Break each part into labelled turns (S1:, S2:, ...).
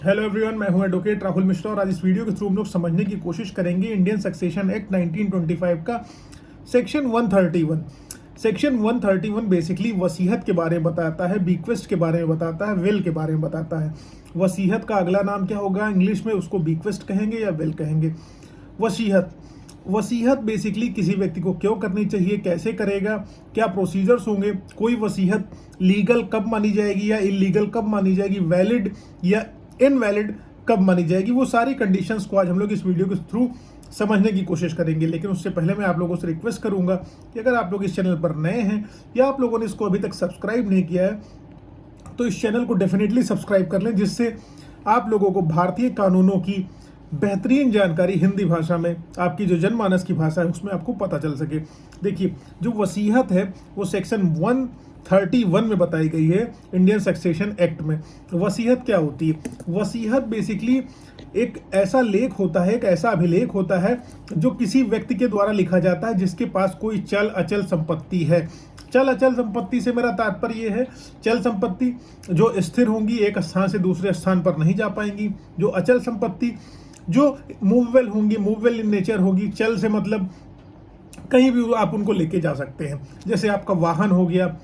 S1: Hello everyone, मैं हूं advocate Rahul Mishra और आज इस वीडियो के थ्रू हम लोग समझने की कोशिश करेंगे इंडियन सक्सेशन एक्ट 1925 का सेक्शन 131। सेक्शन 131 बेसिकली वसीयत के बारे में बताता है, बीक्वेस्ट के बारे में बताता है, विल के बारे में बताता है। वसीयत का अगला नाम क्या होगा? इंग्लिश में उसको बीक्वेस्ट कहेंगे या विल कहेंगे। वसीयत वसीयत बेसिकली किसी व्यक्ति को क्यों करनी चाहिए, कैसे करेगा, क्या प्रोसीजर्स होंगे, कोई वसीयत लीगल कब मानी जाएगी या इलीगल कब मानी जाएगी, वैलिड या इनवैलिड कब मानी जाएगी, वो सारी कंडीशंस को आज हम लोग इस वीडियो के थ्रू समझने की कोशिश करेंगे। लेकिन उससे पहले मैं आप लोगों से रिक्वेस्ट करूंगा कि अगर आप लोग इस चैनल पर नए हैं या आप लोगों ने इसको अभी तक सब्सक्राइब नहीं किया है तो इस चैनल को डेफिनेटली सब्सक्राइब कर लें, जिससे आप लोगों को भारतीय कानूनों की बेहतरीन जानकारी हिंदी भाषा में, आपकी जो जनमानस की भाषा है उसमें आपको पता चल सके। देखिए, जो वसीयत है वो सेक्शन 131 में बताई गई है इंडियन सक्सेशन एक्ट में। वसीयत क्या होती है? वसीयत बेसिकली एक ऐसा लेख होता है, एक ऐसा अभिलेख होता है जो किसी व्यक्ति के द्वारा लिखा जाता है जिसके पास कोई चल अचल संपत्ति है। चल अचल संपत्ति से मेरा तात्पर्य यह है, चल संपत्ति जो स्थिर होंगी, एक स्थान से दूसरे स्थान पर नहीं जा पाएंगी। जो अचल संपत्ति जो मूवेबल होंगी, मूवेबल इन नेचर होगी। चल से मतलब कहीं भी आप उनको लेके जा सकते हैं। जैसे आपका वाहन हो गया,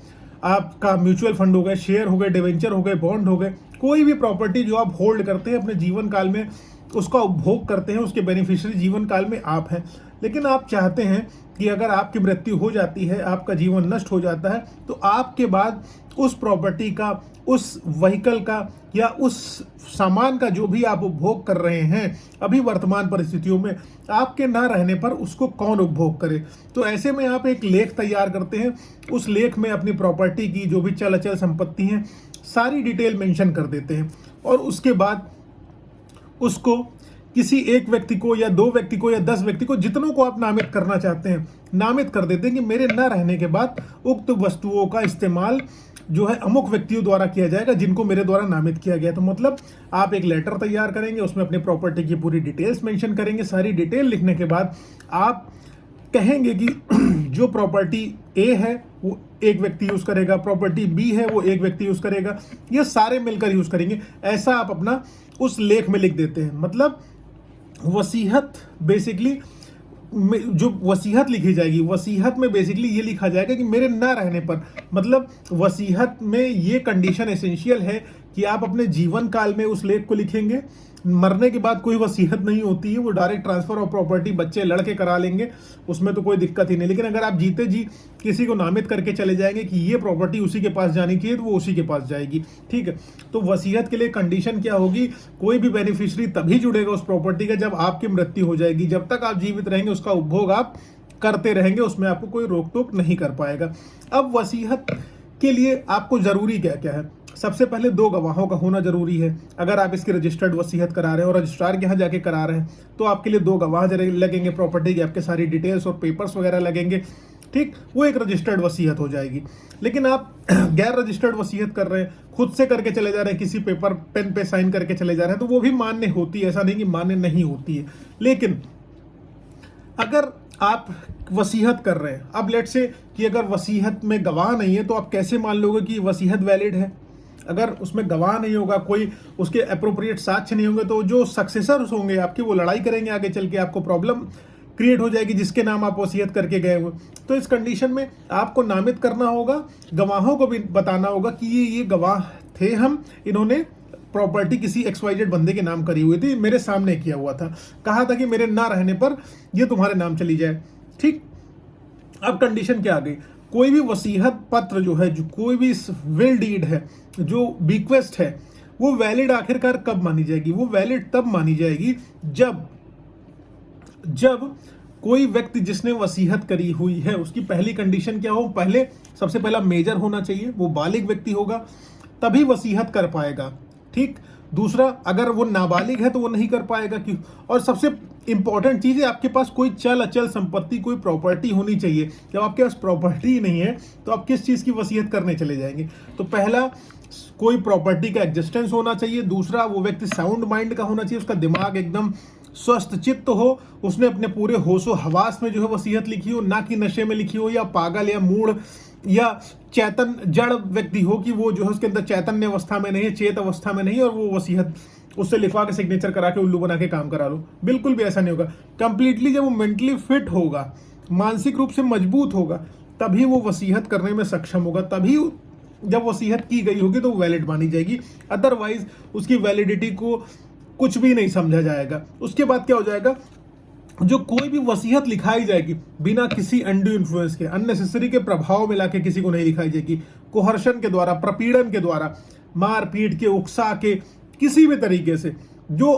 S1: आपका म्यूचुअल फंड हो गए, शेयर हो गए, डिवेंचर हो गए, बॉन्ड हो गए, कोई भी प्रॉपर्टी जो आप होल्ड करते हैं अपने जीवन काल में, उसका उपभोग करते हैं, उसके बेनिफिशियरी जीवन काल में आप हैं। लेकिन आप चाहते हैं कि अगर आपकी मृत्यु हो जाती है, आपका जीवन नष्ट हो जाता है, तो आपके बाद उस प्रॉपर्टी का, उस व्हीकल का या उस सामान का जो भी आप उपभोग कर रहे हैं अभी वर्तमान परिस्थितियों में, आपके ना रहने पर उसको कौन उपभोग करे। तो ऐसे में आप एक लेख तैयार करते हैं। उस लेख में अपनी प्रॉपर्टी की जो भी चल अचल संपत्ति हैं सारी डिटेल मेंशन कर देते हैं और उसके बाद उसको किसी एक व्यक्ति को या दो व्यक्ति को या 10 व्यक्ति को, जितनों को आप नामित करना चाहते हैं, नामित कर देते हैं कि मेरे न रहने के बाद उक्त वस्तुओं का इस्तेमाल जो है अमुक व्यक्तियों द्वारा किया जाएगा जिनको मेरे द्वारा नामित किया गया। तो मतलब आप एक लेटर तैयार करेंगे, उसमें अपनी प्रॉपर्टी की पूरी डिटेल्स मेंशन करेंगे। सारी डिटेल लिखने के बाद आप कहेंगे कि जो प्रॉपर्टी ए है वो एक व्यक्ति यूज करेगा, प्रॉपर्टी बी है वो एक व्यक्ति यूज करेगा, ये सारे मिलकर यूज करेंगे। ऐसा आप अपना उस लेख में लिख देते हैं। मतलब वसीयत बेसिकली जो वसीयत लिखी जाएगी, वसीयत में बेसिकली ये लिखा जाएगा कि मेरे ना रहने पर, मतलब वसीयत में ये कंडीशन एसेंशियल है कि आप अपने जीवन काल में उस लेख को लिखेंगे। मरने के बाद कोई वसीयत नहीं होती है, वो डायरेक्ट ट्रांसफर ऑफ प्रॉपर्टी बच्चे लड़के करा लेंगे, उसमें तो कोई दिक्कत ही नहीं। लेकिन अगर आप जीते जी किसी को नामित करके चले जाएंगे कि ये प्रॉपर्टी उसी के पास जानी चाहिए, तो वो उसी के पास जाएगी। ठीक है, तो वसीयत के लिए कंडीशन क्या होगी? कोई भी बेनिफिशियरी तभी जुड़ेगा उस प्रॉपर्टी का जब आपकी मृत्यु हो जाएगी। जब तक आप जीवित रहेंगे उसका उपभोग आप करते रहेंगे, उसमें आपको कोई रोक टोक नहीं कर पाएगा। अब वसीयत के लिए आपको जरूरी क्या क्या है? सबसे पहले 2 गवाहों का होना जरूरी है। अगर आप इसकी रजिस्टर्ड वसीयत करा रहे हैं और रजिस्ट्रार के यहाँ जाके करा रहे हैं तो आपके लिए 2 गवाह लगेंगे, प्रॉपर्टी की आपके सारी डिटेल्स और पेपर्स वगैरह लगेंगे। ठीक, वो एक रजिस्टर्ड वसीयत हो जाएगी। लेकिन आप गैर रजिस्टर्ड वसीयत कर रहे हैं, खुद से करके चले जा रहे हैं, किसी पेपर पेन पे साइन करके चले जा रहे हैं, तो वो भी मान्य होती है, ऐसा नहीं कि मान्य नहीं होती है। लेकिन अगर आप वसीयत कर रहे हैं, अब लेट से कि अगर वसीयत में गवाह नहीं है तो आप कैसे मान लोगे कि वसीयत वैलिड है? अगर उसमें गवाह नहीं होगा, कोई उसके अप्रोप्रिएट साक्ष्य नहीं होंगे, तो जो सक्सेसर्स होंगे आपकी वो लड़ाई करेंगे आगे चल के, आपको प्रॉब्लम क्रिएट हो जाएगी जिसके नाम आप वसीयत करके गए हुए। तो इस कंडीशन में आपको नामित करना होगा, गवाहों को भी बताना होगा कि ये गवाह थे, हम इन्होंने प्रॉपर्टी किसी XYZ बंदे के नाम करी हुई थी, मेरे सामने किया हुआ था, कहा था कि मेरे ना रहने पर ये तुम्हारे नाम चली जाए। ठीक, अब कंडीशन क्या आ गई? कोई भी वसीयत पत्र जो है, जो कोई भी विल डीड है, जो बीक्वेस्ट है, वो वैलिड आखिरकार कब मानी जाएगी? वो वैलिड तब मानी जाएगी जब कोई व्यक्ति जिसने वसीयत करी हुई है उसकी पहली कंडीशन क्या हो? पहले सबसे पहला मेजर होना चाहिए, वो बालिग व्यक्ति होगा तभी वसीयत कर पाएगा। ठीक, दूसरा अगर वो नाबालिग है तो वो नहीं कर पाएगा। क्यों? और सबसे इंपॉर्टेंट चीज है आपके पास कोई चल अचल संपत्ति, कोई प्रॉपर्टी होनी चाहिए। जब आपके पास प्रॉपर्टी ही नहीं है तो आप किस चीज की वसीयत करने चले जाएंगे? तो पहला, कोई प्रॉपर्टी का एग्जिस्टेंस होना चाहिए। दूसरा, वो व्यक्ति साउंड माइंड का होना चाहिए, उसका दिमाग एकदम स्वस्थ चित्त हो, उसने अपने पूरे होशो हवास में जो है वसीयत लिखी हो, ना कि नशे में लिखी हो या पागल या मूढ़ या चेतन जड़ व्यक्ति हो कि वो जो है उसके अंदर चैतन्य अवस्था में नहीं है, चेत अवस्था में नहीं, और वो वसीयत उससे लिखवा के सिग्नेचर करा के उल्लू बना के काम करा लो। बिल्कुल भी ऐसा नहीं होगा। कंप्लीटली जब वो मेंटली फिट होगा, मानसिक रूप से मजबूत होगा, तभी वो वसीयत करने में सक्षम होगा। तभी जब वसीयत की गई होगी तो वो वैलिड मानी जाएगी, अदरवाइज उसकी वैलिडिटी को कुछ भी नहीं समझा जाएगा। उसके बाद क्या हो जाएगा, जो कोई भी वसीयत लिखाई जाएगी बिना किसी अनड्यू इन्फ्लुएंस के, अननेसेसरी के प्रभाव में लाके किसी को नहीं लिखाई जाएगी। कोहर्शन के द्वारा, प्रपीड़न के द्वारा, मार पीट के, उकसा के, किसी भी तरीके से, जो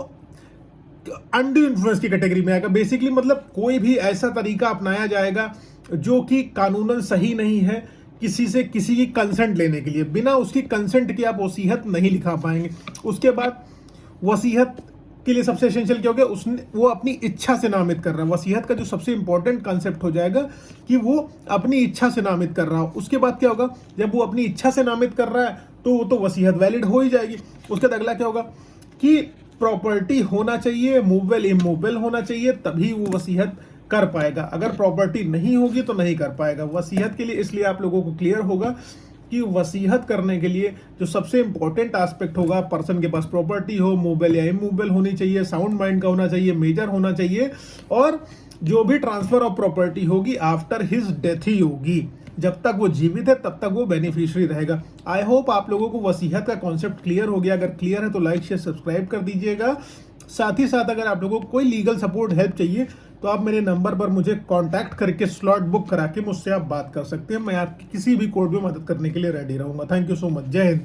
S1: अनड्यू इन्फ्लुएंस की कैटेगरी में आएगा। बेसिकली मतलब कोई भी ऐसा तरीका अपनाया जाएगा जो कि कानूनन सही नहीं है, किसी से किसी की कंसेंट लेने के लिए। बिना उसकी कंसेंट के आप वसीयत नहीं लिखा पाएंगे। उसके बाद वसीयत के लिए सबसे एसेंशियल क्या हो गया, उसने वो अपनी इच्छा से नामित कर रहा है। वसीयत का जो सबसे इंपॉर्टेंट कॉन्सेप्ट हो जाएगा कि वो अपनी इच्छा से नामित कर रहा हो। उसके बाद क्या होगा, जब वो अपनी इच्छा से नामित कर रहा है तो वो तो वसीयत वैलिड हो ही जाएगी। उसके बाद अगला क्या होगा कि प्रॉपर्टी होना चाहिए, मूवेबल इमूवेबल होना चाहिए, तभी वो वसीयत कर पाएगा। अगर प्रॉपर्टी नहीं होगी तो नहीं कर पाएगा वसीयत के लिए। इसलिए आप लोगों को क्लियर होगा कि वसीयत करने के लिए जो सबसे इंपॉर्टेंट एस्पेक्ट होगा, पर्सन के पास प्रॉपर्टी हो, मूवेबल या इमूवेबल होनी चाहिए, साउंड माइंड का होना चाहिए, मेजर होना चाहिए, और जो भी ट्रांसफर ऑफ प्रॉपर्टी होगी आफ्टर हिज डेथ ही होगी। जब तक वो जीवित है तब तक वो बेनिफिशियरी रहेगा। आई होप आप लोगों को वसीयत का कॉन्सेप्ट क्लियर हो गया। अगर क्लियर है तो लाइक शेयर सब्सक्राइब कर दीजिएगा। साथ ही साथ अगर आप लोगों को कोई लीगल सपोर्ट हेल्प चाहिए तो आप मेरे नंबर पर मुझे कांटेक्ट करके स्लॉट बुक करा के मुझसे आप बात कर सकते हैं। मैं आपकी किसी भी कोर्ट में मदद करने के लिए रेडी रहूंगा। Thank you so much. जय हिंद।